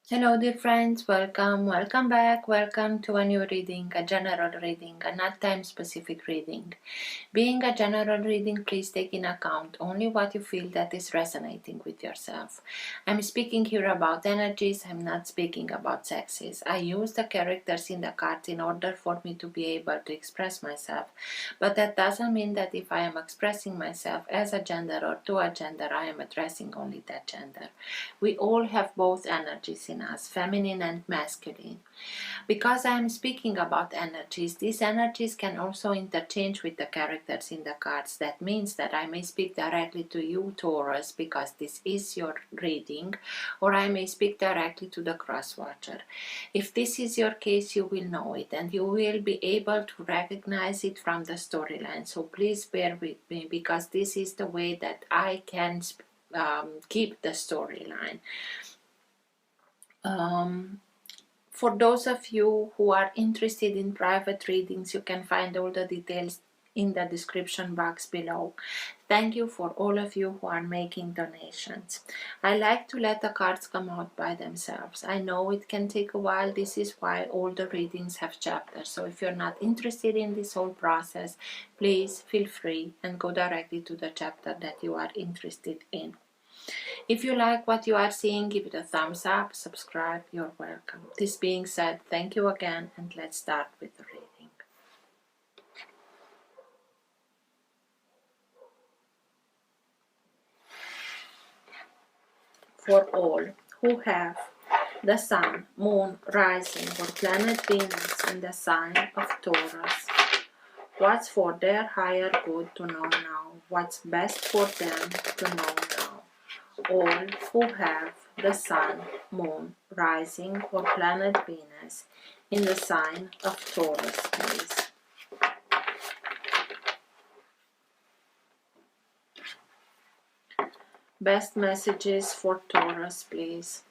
Hello dear friends, welcome back, welcome to a new reading, a general reading, a not time specific reading. Being a general reading, please take in account only what you feel that is resonating with yourself. I'm speaking here about energies, I'm not speaking about sexes. I use the characters in the cards in order for me to be able to express myself, but that doesn't mean that if I am expressing myself as a gender or to a gender, I am addressing only that gender. We all have both energies in us, feminine and masculine. Because I am speaking about energies, these energies can also interchange with the characters in the cards. That means that I may speak directly to you, Taurus, because this is your reading, or I may speak directly to the cross watcher. If this is your case, you will know it and you will be able to recognize it from the storyline. So please bear with me, because this is the way that I can keep the storyline. For those of you who are interested in private readings, you can find all the details in the description box below. Thank you for all of you who are making donations. I like to let the cards come out by themselves. I know it can take a while. This is why all the readings have chapters. So if you're not interested in this whole process, please feel free and go directly to the chapter that you are interested in. If you like what you are seeing, give it a thumbs up, subscribe, you're welcome. This being said, thank you again, and let's start with the reading. For all who have the Sun, Moon, Rising, or planet Venus in the sign of Taurus, what's for their higher good to know now? What's best for them to know now? All who have the Sun, Moon, Rising, or planet Venus in the sign of Taurus, please. Best messages for Taurus, please.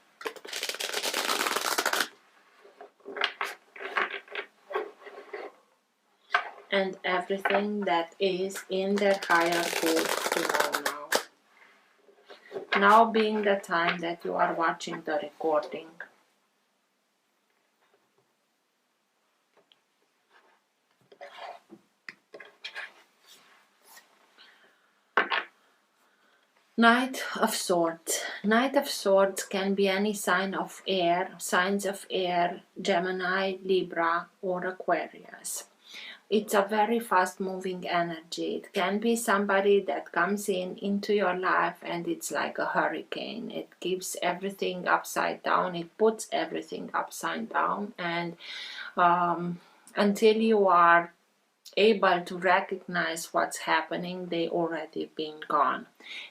And everything that is in their higher good to know now. Now being the time that you are watching the recording. Knight of Swords. Knight of Swords can be any sign of air, signs of air, Gemini, Libra, or Aquarius. It's a very fast-moving energy. It can be somebody that comes into your life and it's like a hurricane. It keeps everything upside down. It puts everything upside down, and until you are able to recognize what's happening, they already been gone.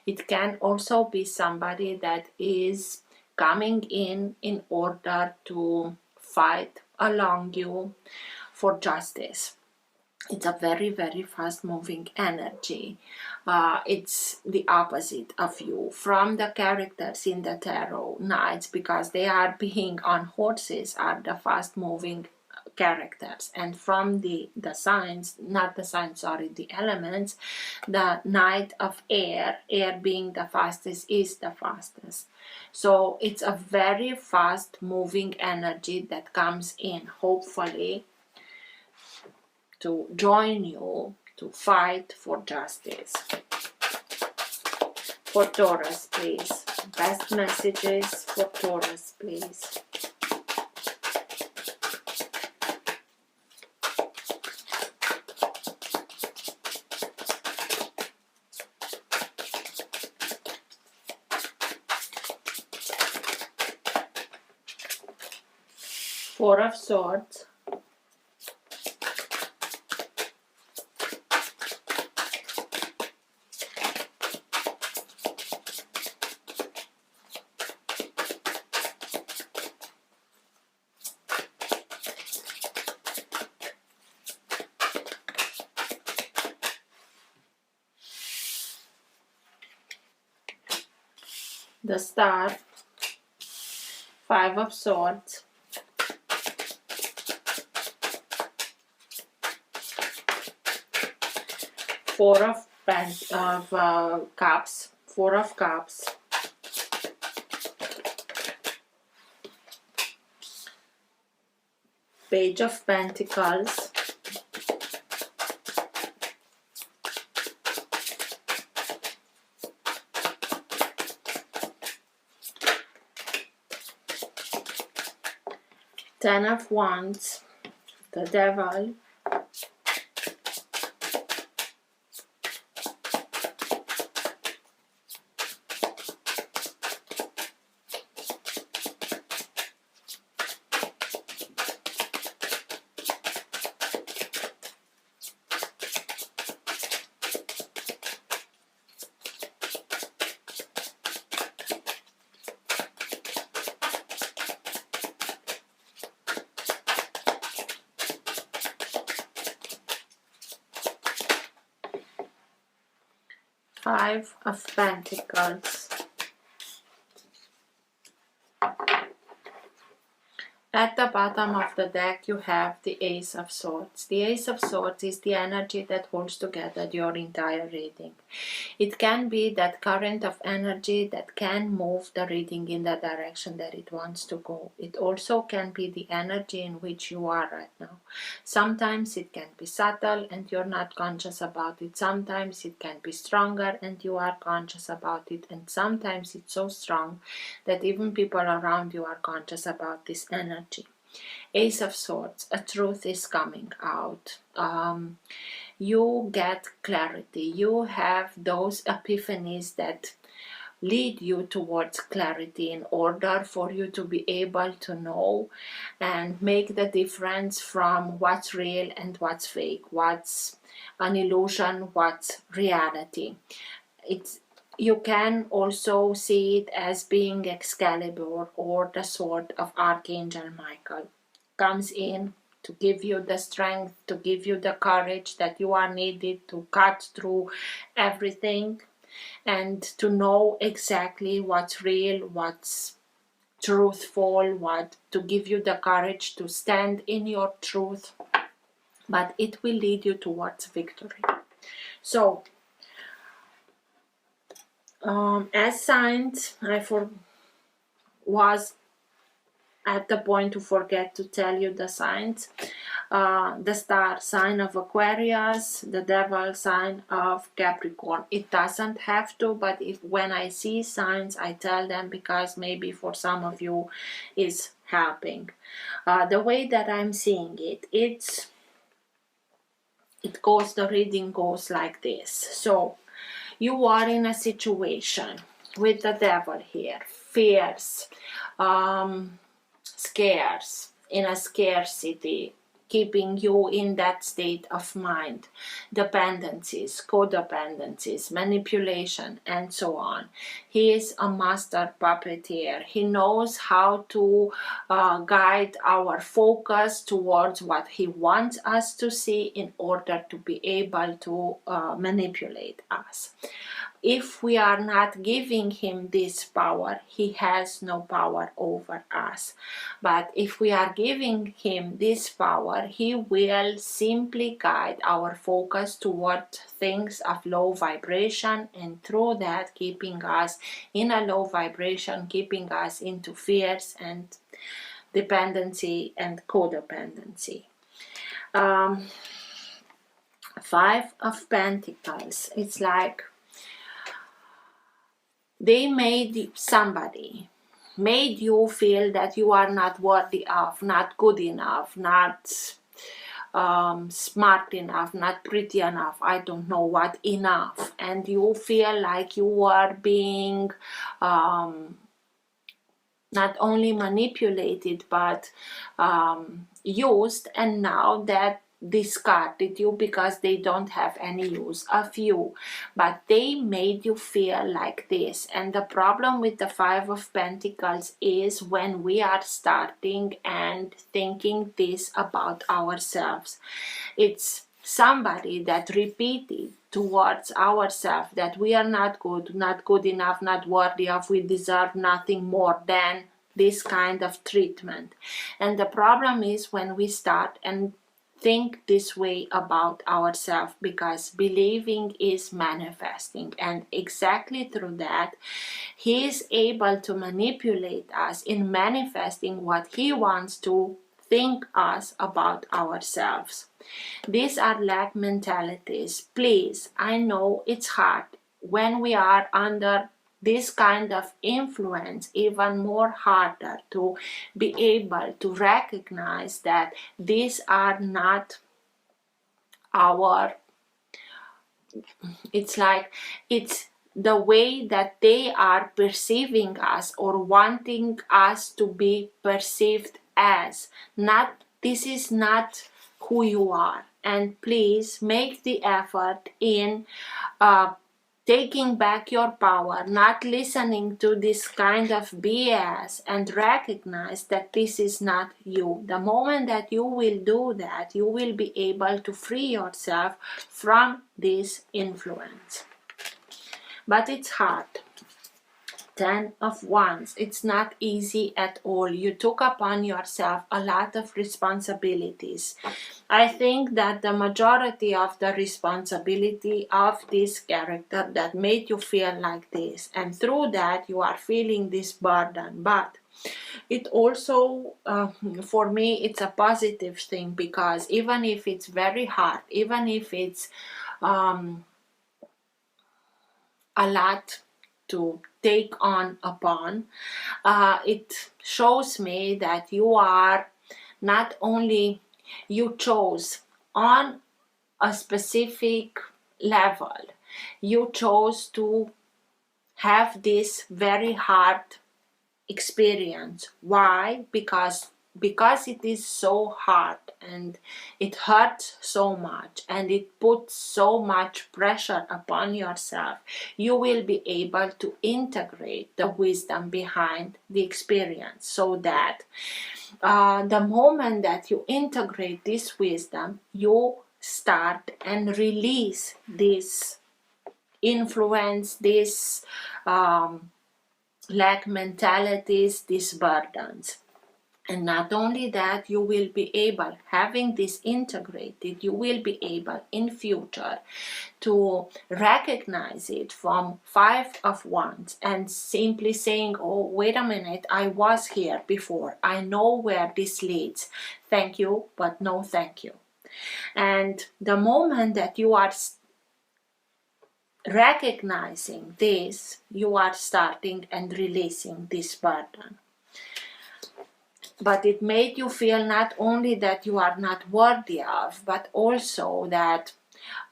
It can also be somebody that is coming in order to fight along you for justice. It's a very, very fast moving energy. It's the opposite of you from the characters in the tarot knights, because they are being on horses, are the fast moving characters, and from the signs, not the signs, sorry, the elements, the knight of air being the fastest, is the fastest. So it's a very fast moving energy that comes in, hopefully to join you to fight for justice. For Taurus, please. Best messages for Taurus, please. Four of Swords. The Star. Five of Swords. Four of Cups. Four of Cups. Page of Pentacles, Ten of Wands, the Devil, Five of Pentacles. At the bottom of the deck you have the Ace of Swords. The Ace of Swords is the energy that holds together your entire reading. It can be that current of energy that can move the reading in the direction that it wants to go. It also can be the energy in which you are right now. Sometimes it can be subtle and you're not conscious about it. Sometimes it can be stronger and you are conscious about it. And sometimes it's so strong that even people around you are conscious about this energy. Ace of Swords, a truth is coming out. You get clarity. You have those epiphanies that lead you towards clarity in order for you to be able to know and make the difference from what's real and what's fake, what's an illusion, what's reality. You can also see it as being Excalibur, or the sword of Archangel Michael. Comes in to give you the strength, to give you the courage that you are needed to cut through everything and to know exactly what's real, what's truthful, to give you the courage to stand in your truth, but it will lead you towards victory. So, as signs, I was at the point to forget to tell you the signs. The Star, sign of Aquarius, the Devil, sign of Capricorn. It doesn't have to, but when I see signs, I tell them because maybe for some of you is helping. The way that I'm seeing it, the reading goes like this. So, you are in a situation with the Devil here, fears, scares, in a scarcity, keeping you in that state of mind, dependencies, codependencies, manipulation, and so on. He is a master puppeteer. He knows how to guide our focus towards what he wants us to see in order to be able to manipulate us. If we are not giving him this power, he has no power over us. But if we are giving him this power, he will simply guide our focus toward things of low vibration, and through that keeping us in a low vibration, keeping us into fears and dependency and codependency. Five of Pentacles. It's like somebody made you feel that you are not worthy of, not good enough, not smart enough, not pretty enough, I don't know what enough, and you feel like you are being not only manipulated but used, and now that discarded you because they don't have any use of you, but they made you feel like this. And the problem with the Five of Pentacles is when we are starting and thinking this about ourselves. It's somebody that repeated towards ourselves that we are not good enough, not worthy of, we deserve nothing more than this kind of treatment. And the problem is when we start and think this way about ourselves, because believing is manifesting, and exactly through that he is able to manipulate us in manifesting what he wants to think us about ourselves. These are lack mentalities. Please, I know it's hard when we are under this kind of influence, even more harder to be able to recognize that these are not our, it's like it's the way that they are perceiving us or wanting us to be perceived as. Not, this is not who you are. And please make the effort in taking back your power, not listening to this kind of BS, and recognize that this is not you. The moment that you will do that, you will be able to free yourself from this influence. But it's hard. 10 of Wands. It's not easy at all. You took upon yourself a lot of responsibilities. I think that the majority of the responsibility of this character that made you feel like this, and through that you are feeling this burden. But it also, for me, it's a positive thing, because even if it's very hard, even if it's a lot to take on upon, it shows me that you are not only, you chose on a specific level, you chose to have this very hard experience. Why? Because it is so hard and it hurts so much and it puts so much pressure upon yourself. You will be able to integrate the wisdom behind the experience, so that the moment that you integrate this wisdom, you start and release this influence, this lack mentalities, these burdens. And not only that, you will be able, having this integrated, you will be able in future to recognize it from 5 of Wands and simply saying, oh, wait a minute, I was here before. I know where this leads. Thank you, but no thank you. And the moment that you are recognizing this, you are starting and releasing this burden. But it made you feel not only that you are not worthy of, but also that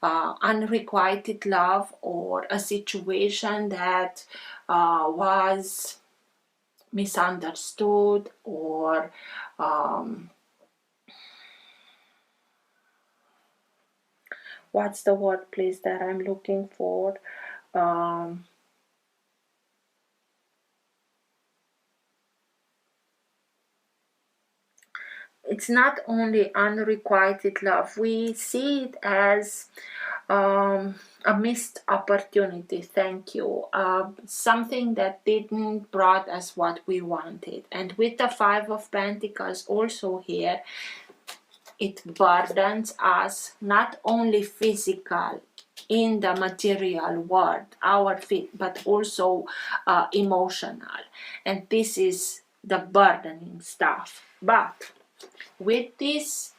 unrequited love or a situation that was misunderstood, or what's the word, please, that I'm looking for? It's not only unrequited love, we see it as a missed opportunity. Thank you. Something that didn't brought us what we wanted. And with the 5 of Pentacles also here, it burdens us not only physical in the material world, our feet, but also emotional. And this is the burdening stuff. But with this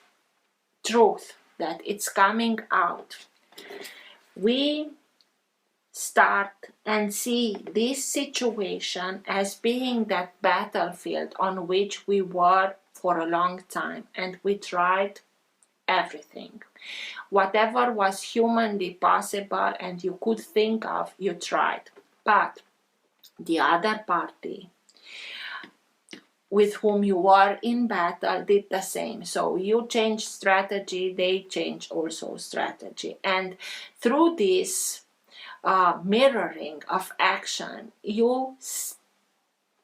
truth that it's coming out, we start and see this situation as being that battlefield on which we were for a long time, and we tried everything. Whatever was humanly possible and you could think of, you tried. But the other party with whom you were in battle did the same. So you changed strategy, they changed also strategy. And through this mirroring of action, you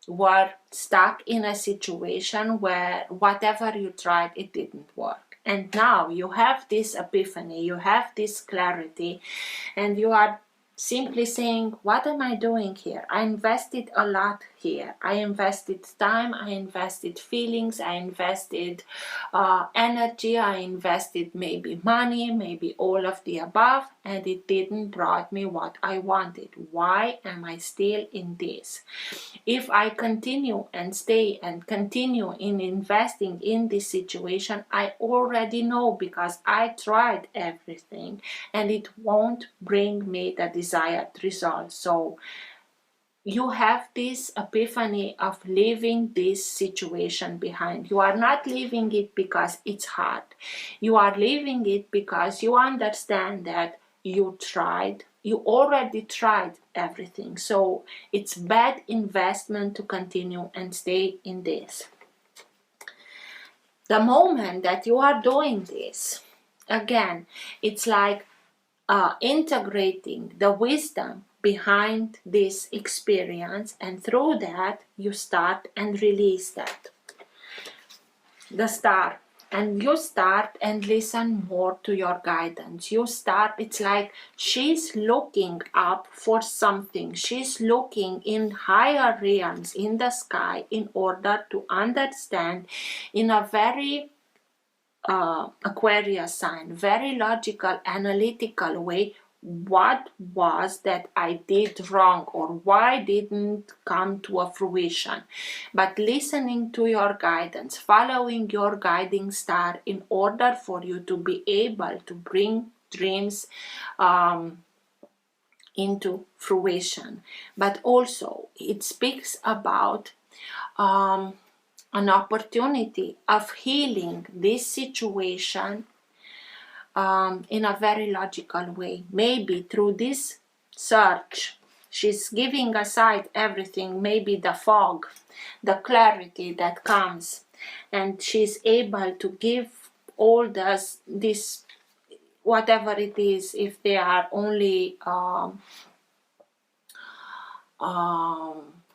were stuck in a situation where whatever you tried, it didn't work. And now you have this epiphany, you have this clarity, and you are simply saying, what am I doing here? I invested a lot here. I invested time, I invested feelings, I invested energy, I invested maybe money, maybe all of the above, and it didn't brought me what I wanted. Why am I still in this? If I continue and stay and continue in investing in this situation, I already know, because I tried everything, and it won't bring me the desired result. So you have this epiphany of leaving this situation behind. You are not leaving it because it's hard. You are leaving it because you understand that you already tried everything. So it's bad investment to continue and stay in this. The moment that you are doing this, again, it's like integrating the wisdom behind this experience, and through that you start and release the star, and you start and listen more to your guidance. It's like she's looking up for something. She's looking in higher realms in the sky in order to understand in a very Aquarius sign, very logical, analytical way, what was that I did wrong, or why didn't come to a fruition. But listening to your guidance, following your guiding star in order for you to be able to bring dreams into fruition. But also it speaks about an opportunity of healing this situation in a very logical way. Maybe through this search, she's giving aside everything, maybe the fog, the clarity that comes, and she's able to give all this, whatever it is, if they are only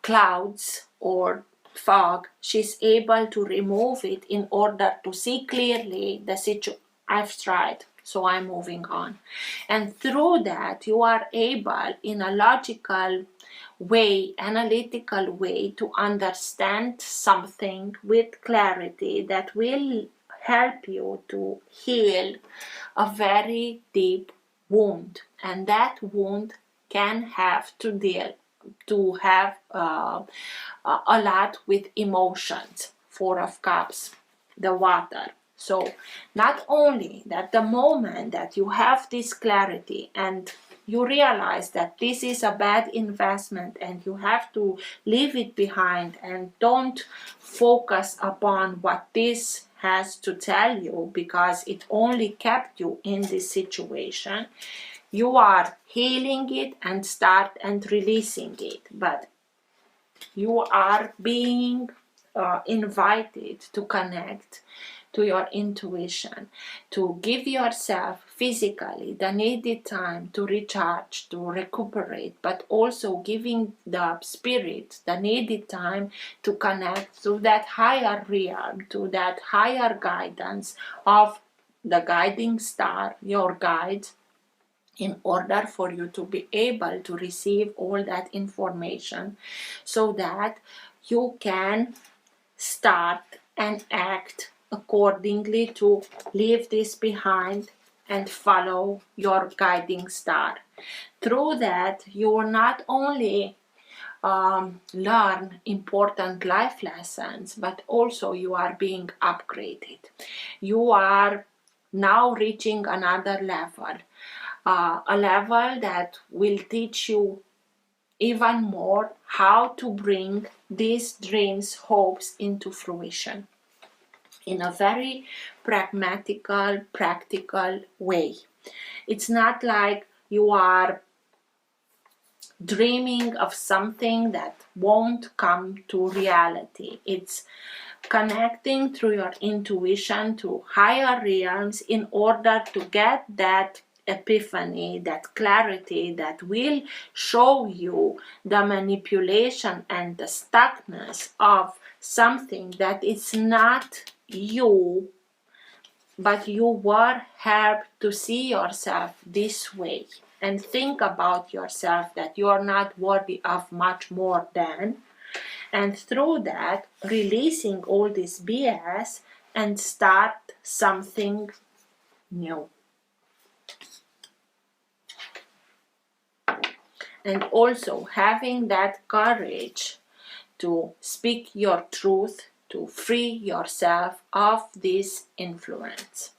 clouds or fog, she's able to remove it in order to see clearly the situation. I've tried, so I'm moving on. And through that, you are able, in a logical way, analytical way, to understand something with clarity that will help you to heal a very deep wound. And that wound can have to have a lot with emotions. Four of Cups, the water. So not only that, the moment that you have this clarity and you realize that this is a bad investment and you have to leave it behind, and don't focus upon what this has to tell you, because it only kept you in this situation. You are healing it and start and releasing it, but you are being invited to connect to your intuition, to give yourself physically the needed time to recharge, to recuperate, but also giving the spirit the needed time to connect to that higher realm, to that higher guidance of the guiding star, your guide, in order for you to be able to receive all that information, so that you can start and act accordingly to leave this behind and follow your guiding star. Through that, you will not only learn important life lessons, but also you are being upgraded. You are now reaching another level, a level that will teach you even more how to bring these dreams, hopes into fruition in a very pragmatical, practical way. It's not like you are dreaming of something that won't come to reality. It's connecting through your intuition to higher realms in order to get that epiphany, that clarity that will show you the manipulation and the stuckness of something that is not you, but you were helped to see yourself this way. and think about yourself that you are not worthy of much more than, and through that releasing all this BS and start something new. And also having that courage to speak your truth, to free yourself of this influence.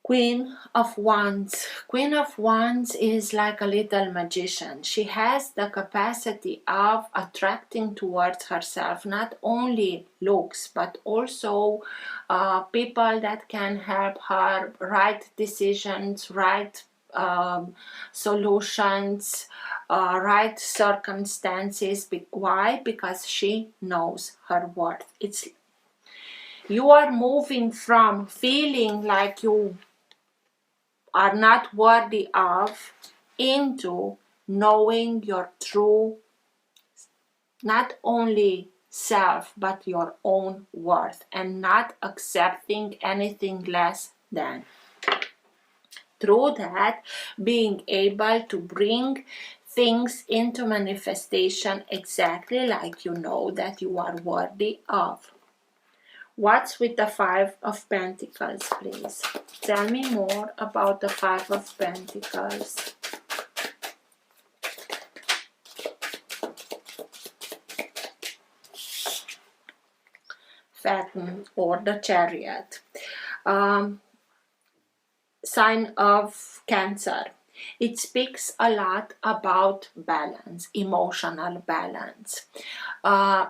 Queen of Wands. Queen of Wands is like a little magician. She has the capacity of attracting towards herself not only looks, but also people that can help her right decisions, right solutions, right circumstances. Why? Because she knows her worth. You are moving from feeling like you are not worthy of into knowing your true, not only self, but your own worth, and not accepting anything less than. Through that, being able to bring things into manifestation exactly like you know that you are worthy of. What's with the Five of Pentacles, please? Tell me more about the Five of Pentacles. Fathom or the Chariot. Sign of Cancer. It speaks a lot about balance, emotional balance.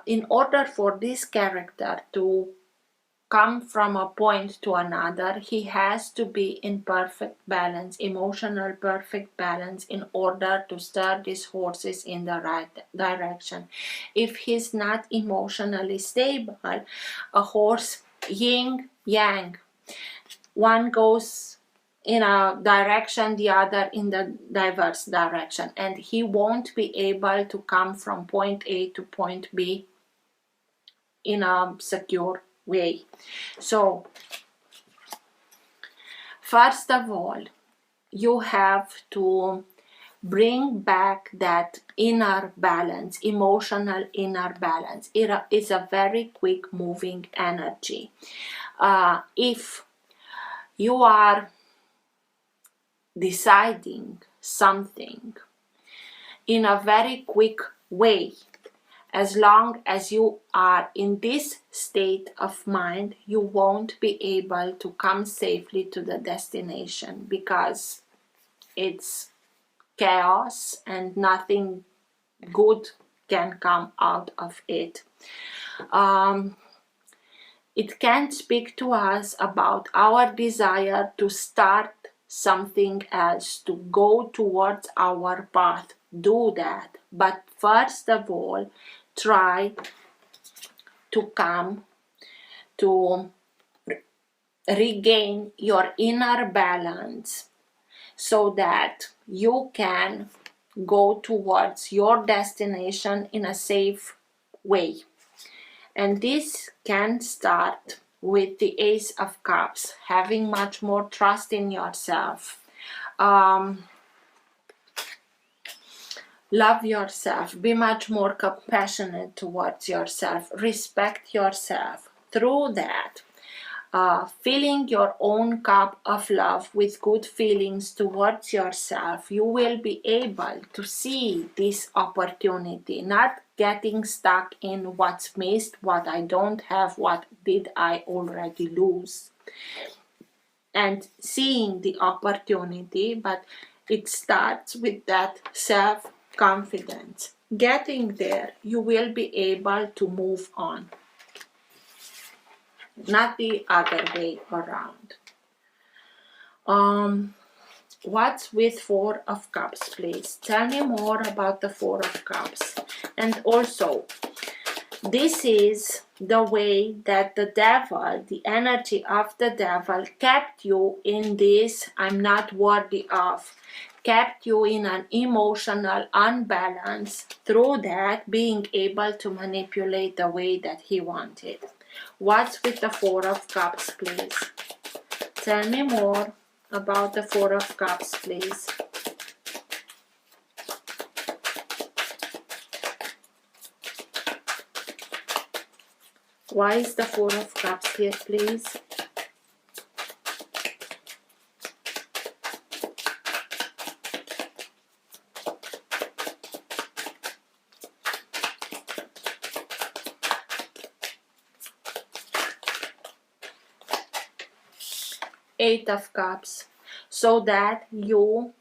In order for this character to come from a point to another, he has to be in perfect balance, emotional perfect balance, in order to steer these horses in the right direction. If he's not emotionally stable, a horse yin yang, one goes in a direction, the other in the diverse direction, and he won't be able to come from point A to point B in a secure way. So first of all, you have to bring back that inner balance, emotional inner balance. It is a very quick moving energy. If you are deciding something in a very quick way, as long as you are in this state of mind, you won't be able to come safely to the destination, because it's chaos and nothing good can come out of it. It can speak to us about our desire to start something else, to go towards our path. Do that. But first of all, try to come to regain your inner balance so that you can go towards your destination in a safe way. And this can start with the Ace of Cups, having much more trust in yourself. Love yourself, be much more compassionate towards yourself, respect yourself. Through that, filling your own cup of love with good feelings towards yourself, you will be able to see this opportunity, not getting stuck in what's missed, what I don't have, what did I already lose, and seeing the opportunity. But it starts with that self-confidence. Getting there, you will be able to move on, not the other way around. What's with Four of Cups, please? Tell me more about the Four of Cups. And also, This is the way that the devil, the energy of the devil, kept you in this I'm not worthy of, kept you in an emotional unbalance, through that being able to manipulate the way that he wanted. What's with the Four of Cups, please? Tell me more about the Four of Cups, please. Why is the Four of Cups here, please? Eight of Cups. So that you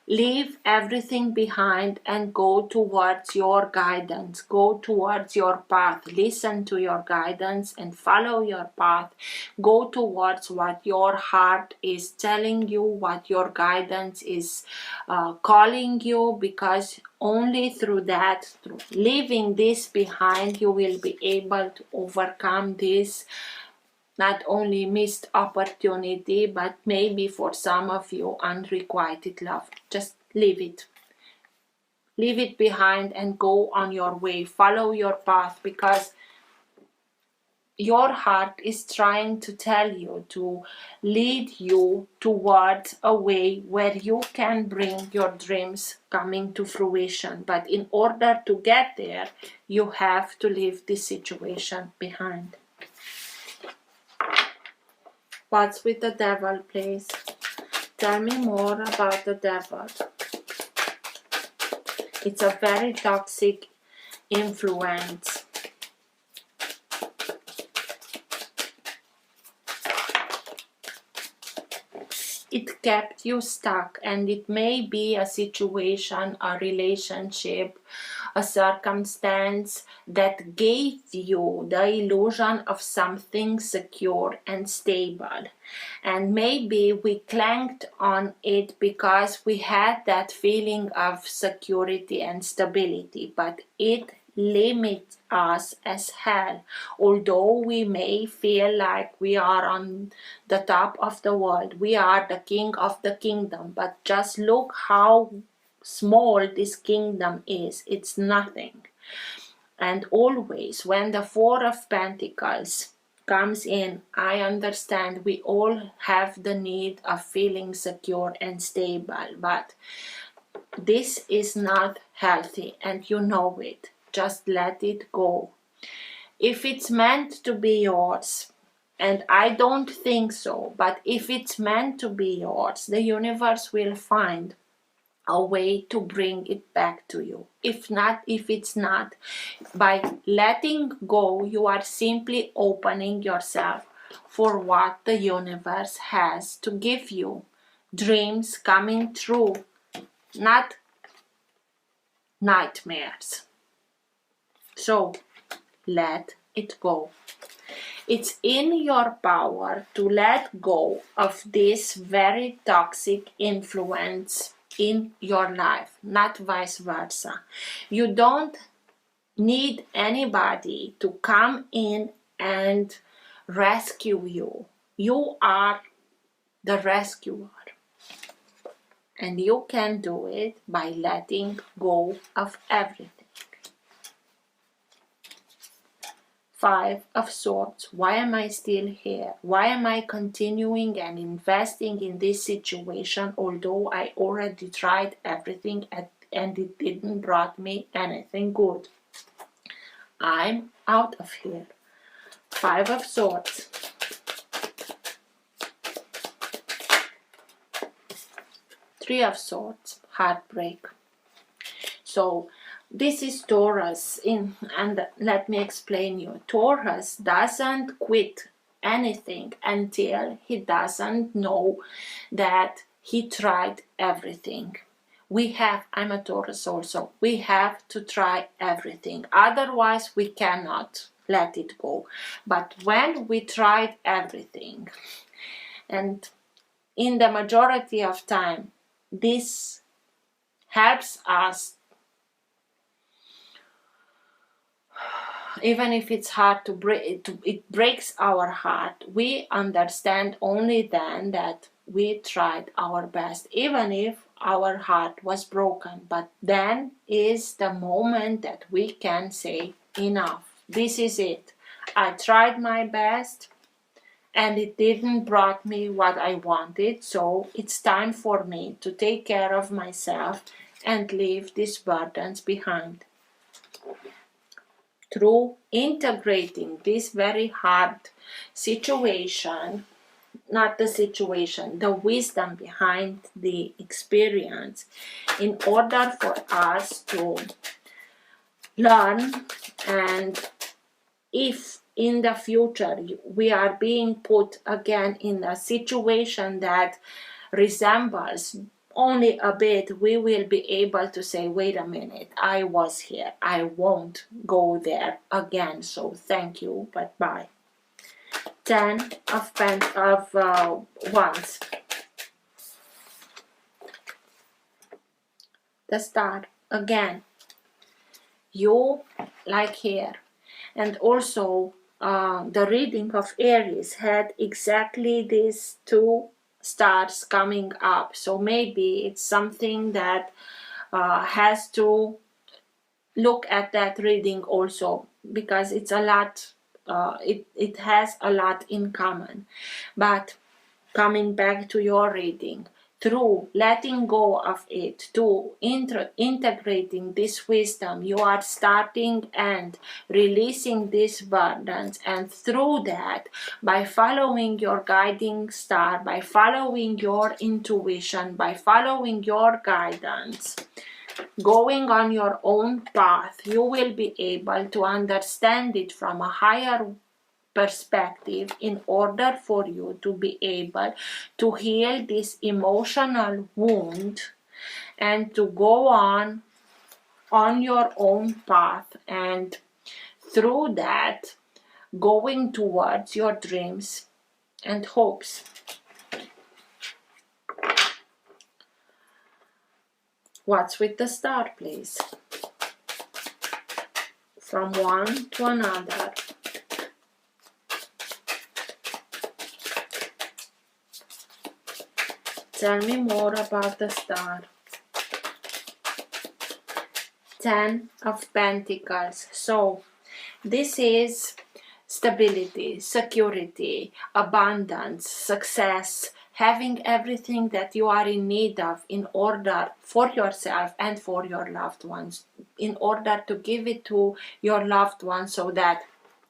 leave everything behind and go towards your guidance, go towards your path, listen to your guidance and follow your path, go towards what your heart is telling you, what your guidance is calling you, because only through that, through leaving this behind, you will be able to overcome this not only missed opportunity, but maybe for some of you unrequited love. Just leave it. Leave it behind and go on your way. Follow your path, because your heart is trying to tell you, to lead you towards a way where you can bring your dreams coming to fruition. But in order to get there, you have to leave this situation behind. What's with the devil, please? Tell me more about the devil. It's a very toxic influence. It kept you stuck, and it may be a situation, a relationship, a circumstance that gave you the illusion of something secure and stable. And maybe we clanked on it because we had that feeling of security and stability, but it limits us as hell. Although we may feel like we are on the top of the world, we are the king of the kingdom, but just look how small this kingdom is. It's nothing. And always when the Four of Pentacles comes in, I understand we all have the need of feeling secure and stable, but this is not healthy and you know it. Just let it go. If it's meant to be yours, and I don't think so, but if it's meant to be yours, the universe will find a way to bring it back to you. If it's not, by letting go, you are simply opening yourself for what the universe has to give you. Dreams coming true, not nightmares. So let it go. It's in your power to let go of this very toxic influence in your life, not vice versa. You don't need anybody to come in and rescue you. You are the rescuer. And you can do it by letting go of everything. Five of Swords. Why am I still here? Why am I continuing and investing in this situation, although I already tried everything and it didn't brought me anything good? I'm out of here. Five of Swords. Three of Swords. Heartbreak. So this is Taurus, and let me explain you. Taurus doesn't quit anything until he doesn't know that he tried everything. I'm a Taurus also, we have to try everything. Otherwise, we cannot let it go. But when we tried everything, and in the majority of time, this helps us even if it's hard to break, it breaks our heart, we understand only then that we tried our best, even if our heart was broken. But then is the moment that we can say, enough, this is it. I tried my best and it didn't brought me what I wanted, so it's time for me to take care of myself and leave these burdens behind. Through integrating this very hard situation, not the situation, the wisdom behind the experience, in order for us to learn, and if in the future we are being put again in a situation that resembles only a bit, we will be able to say, wait a minute, I was here, I won't go there again, so thank you, but bye. 10 of wands. The star again, you like here, and also the reading of Aries had exactly these two stars coming up, so maybe it's something that has to look at that reading also, because it's a lot, it has a lot in common. But coming back to your reading, through letting go of it, to integrating this wisdom, you are starting and releasing these burdens. And through that, by following your guiding star, by following your intuition, by following your guidance, going on your own path, you will be able to understand it from a higher perspective, in order for you to be able to heal this emotional wound and to go on your own path, and through that going towards your dreams and hopes. What's with the star, please? From one to another. Tell me more about the star. 10 of Pentacles. So this is stability, security, abundance, success, having everything that you are in need of in order for yourself and for your loved ones, in order to give it to your loved ones, so that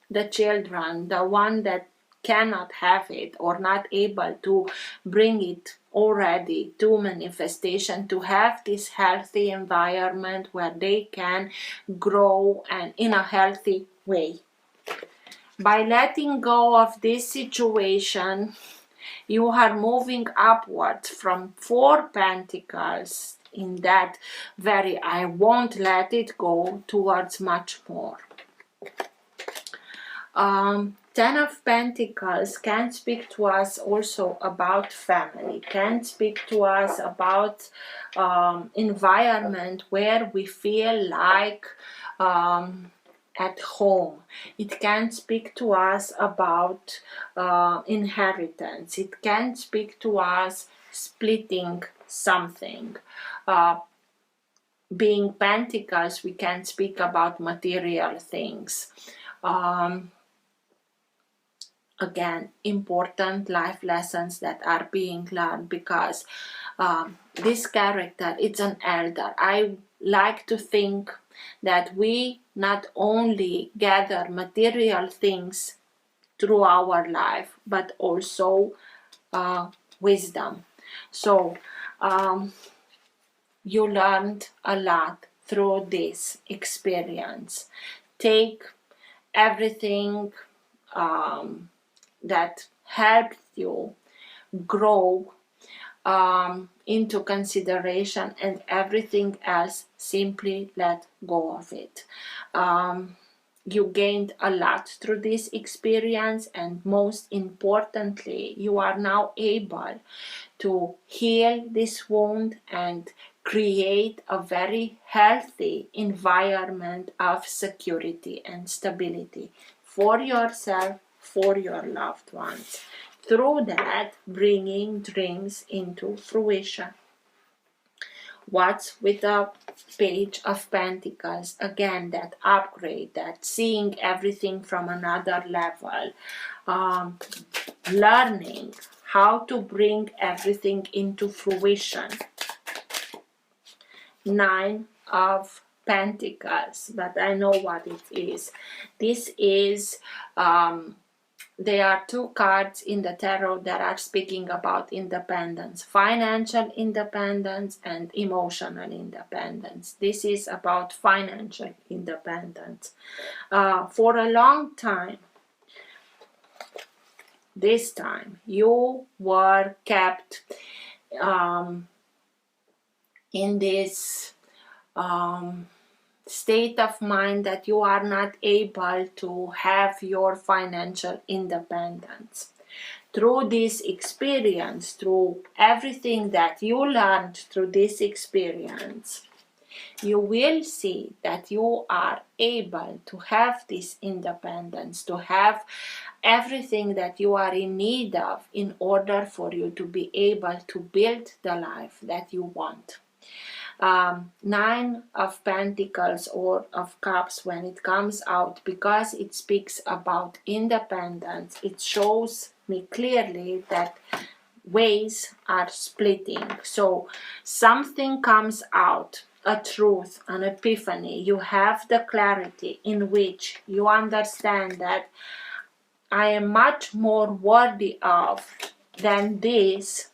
the children, the one that cannot have it or not able to bring it already to manifestation, to have this healthy environment where they can grow and in a healthy way. By letting go of this situation, you are moving upwards from 4 Pentacles in that very I won't let it go, towards much more. 10 of Pentacles can speak to us also about family, can speak to us about environment where we feel like at home. It can speak to us about inheritance. It can speak to us splitting something. Being Pentacles, we can speak about material things. Again, important life lessons that are being learned, because this character, it's an elder. I like to think that we not only gather material things through our life, but also wisdom. So you learned a lot through this experience. Take everything that helped you grow into consideration, and everything else, simply let go of it. You gained a lot through this experience, and most importantly, you are now able to heal this wound and create a very healthy environment of security and stability for yourself, for your loved ones. Through that, bringing dreams into fruition. What's with the Page of Pentacles? Again, that upgrade, that seeing everything from another level, learning how to bring everything into fruition. Nine of Pentacles, but I know what it is. This is there are two cards in the tarot that are speaking about independence, financial independence and emotional independence. This is about financial independence. For a long time, this time, you were kept in this state of mind that you are not able to have your financial independence. Through this experience, through everything that you learned through this experience, you will see that you are able to have this independence, to have everything that you are in need of in order for you to be able to build the life that you want. Nine of Pentacles or of Cups, when it comes out, because it speaks about independence, it shows me clearly that ways are splitting. So something comes out, a truth, an epiphany. You have the clarity in which you understand that I am much more worthy of than this.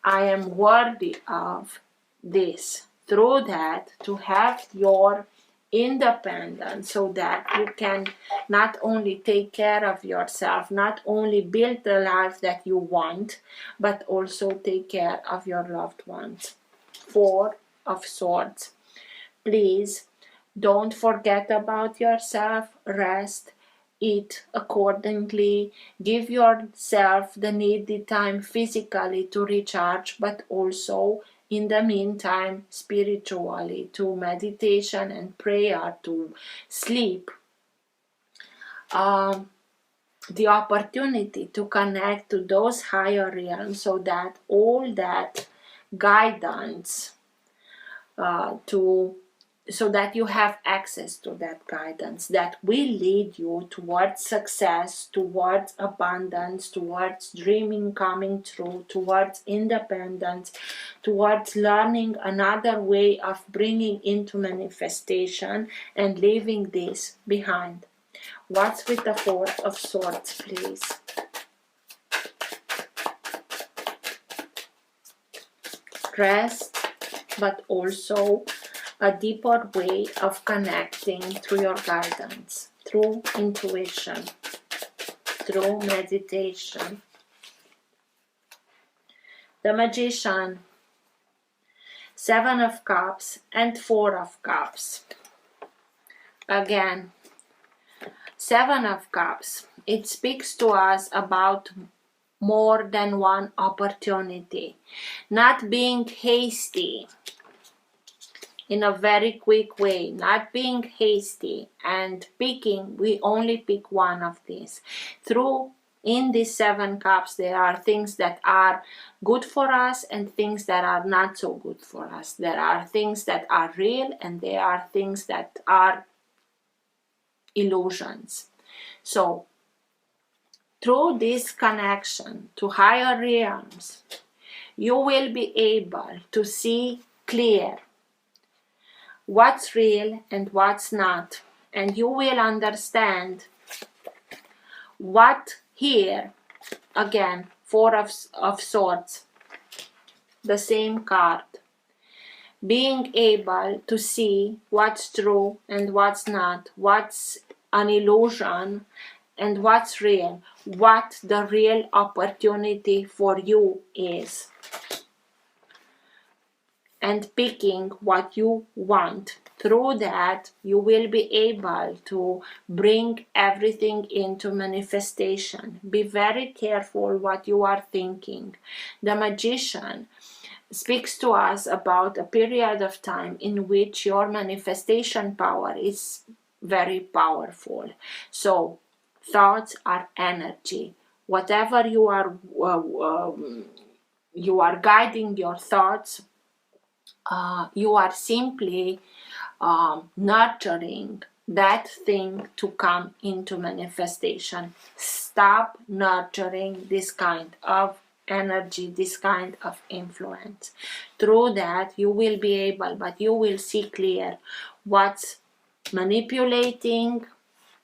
I am worthy of this. Through that, to have your independence so that you can not only take care of yourself, not only build the life that you want, but also take care of your loved ones. Four of Swords. Please don't forget about yourself. Rest, eat accordingly, give yourself the needed time physically to recharge, but also in the meantime spiritually, to meditation and prayer, to sleep. The opportunity to connect to those higher realms so that all that guidance so that you have access to that guidance that will lead you towards success, towards abundance, towards dreaming coming true, towards independence, towards learning another way of bringing into manifestation and leaving this behind. What's with the Four of Swords, please? Rest, but also a deeper way of connecting through your guidance, through intuition, through meditation. The Magician, Seven of Cups and Four of Cups. Again, Seven of Cups. It speaks to us about more than one opportunity. Not being hasty in a very quick way, not being hasty and picking, we only pick one of these. In these Seven Cups, there are things that are good for us and things that are not so good for us. There are things that are real and there are things that are illusions. So, through this connection to higher realms, you will be able to see clear what's real and what's not, and you will understand what here, again, Four of Swords, the same card, being able to see what's true and what's not, what's an illusion and what's real, what the real opportunity for you is, and picking what you want. Through that, you will be able to bring everything into manifestation. Be very careful what you are thinking. The Magician, speaks to us about a period of time in which your manifestation power is very powerful. So thoughts are energy. Whatever you are guiding your thoughts, you are simply nurturing that thing to come into manifestation. Stop nurturing this kind of energy, this kind of influence. Through that, you will be able, but you will see clear what's manipulating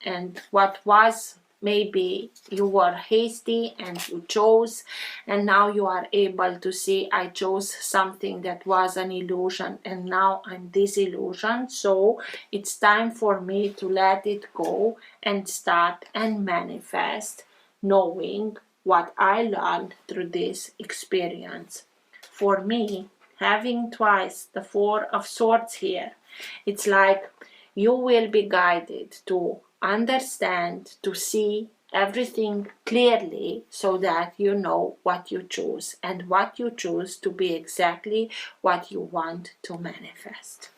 and what was. Maybe you were hasty and you chose, and now you are able to see, I chose something that was an illusion and now I'm disillusioned, so it's time for me to let it go and start and manifest, knowing what I learned through this experience. For me, having twice the Four of Swords here, it's like you will be guided to understand, to see everything clearly, so that you know what you choose, and what you choose to be exactly what you want to manifest.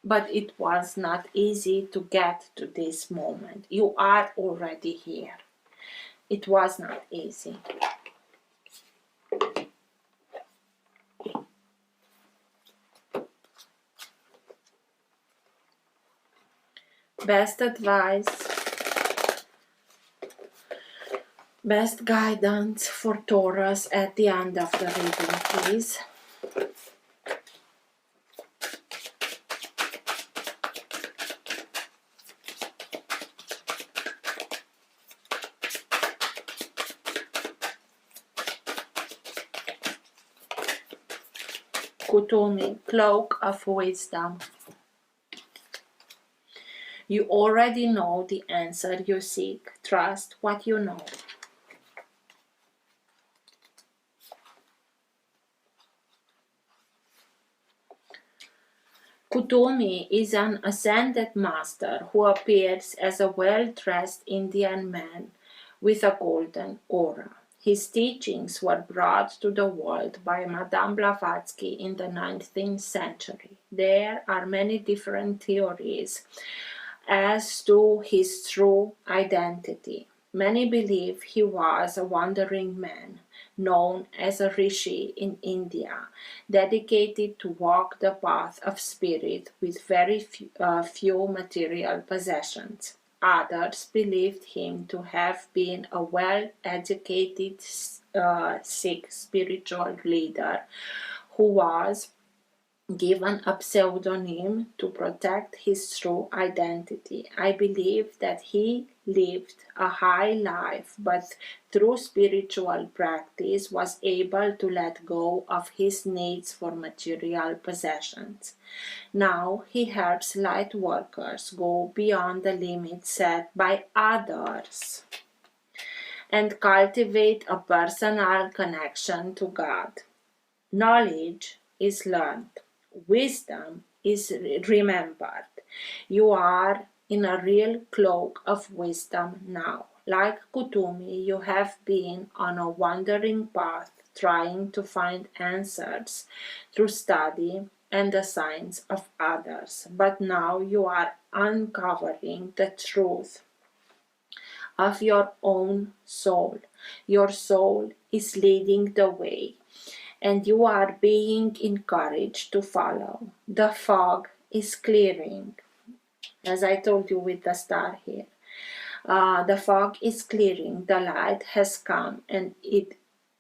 But it was not easy to get to this moment. You are already here. It was not easy. Best advice, best guidance for Taurus at the end of the reading, please. Kutumi, Cloak of Wisdom. You already know the answer you seek. Trust what you know. Kutumi is an ascended master who appears as a well-dressed Indian man with a golden aura. His teachings were brought to the world by Madame Blavatsky in the 19th century. There are many different theories as to his true identity. Many believe he was a wandering man, known as a rishi in India, dedicated to walk the path of spirit with very few material possessions. Others believed him to have been a well-educated Sikh spiritual leader who was given a pseudonym to protect his true identity. I believe that he lived a high life, but through spiritual practice was able to let go of his needs for material possessions. Now he helps light workers go beyond the limits set by others and cultivate a personal connection to God. Knowledge is learned. Wisdom is remembered. You are in a real cloak of wisdom now. Like Kutumi, you have been on a wandering path trying to find answers through study and the signs of others. But now you are uncovering the truth of your own soul. Your soul is leading the way, and you are being encouraged to follow. The fog is clearing, as I told you with the star here. The fog is clearing, the light has come, and it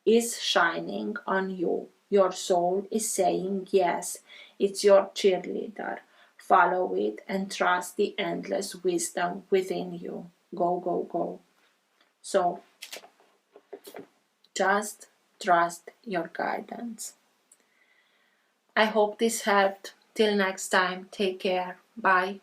is shining on you. Your soul is saying yes, it's your cheerleader. Follow it and trust the endless wisdom within you. Go, go, go. So, just trust your guidance. I hope this helped. Till next time, take care. Bye.